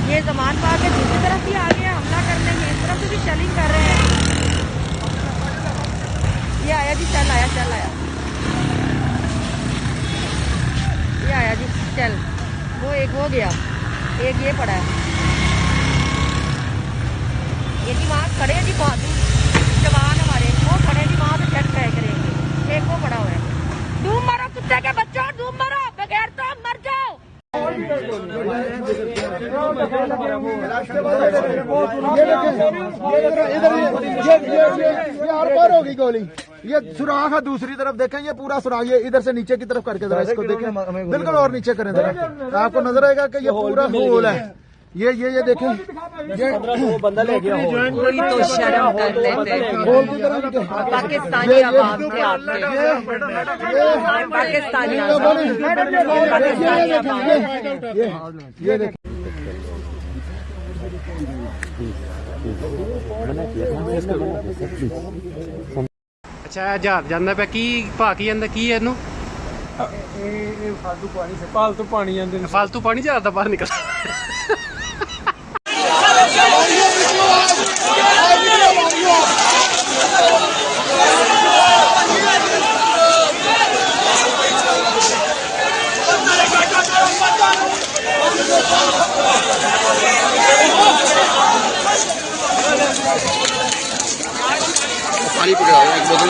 ये ज़मान पार्क है, दूसरी तरफ भी आ गया हमला करने के, इस तरफ से भी शेलिंग कर रहे हैं। ये आया जी, चल आया, चल आया, ये आया जी, चल। वो एक हो गया, एक ये पड़ा है। ये जी वहाँ खड़े हैं जी, जवान हमारे वो खड़े जी वहाँ पे चेक ट्राई करेंगे। एक वो पड़ा हुआ है। डूब मारो कुत्ते के बच्चों, डूब मारो, बगैर तो मर जाओ। ये हर बार होगी गोली। ये सुराख है, दूसरी तरफ देखें, ये पूरा सुराख, ये इधर से नीचे की तरफ करके जरा इसको देखें, बिल्कुल और नीचे करें जरा, आपको नजर आएगा कि ये पूरा होल है। ये देखें, ये बंदा ले गया, कोई तो शर्म कर लेते पाकिस्तानी आवाम के आपके, पाकिस्तानी ये देखें। अच्छा जहाज जाना पे की भा की जाता की है फालतू पानी आंदे फालतू पानी जहाज बाहर निकल पानी पकड़ा एक बोतल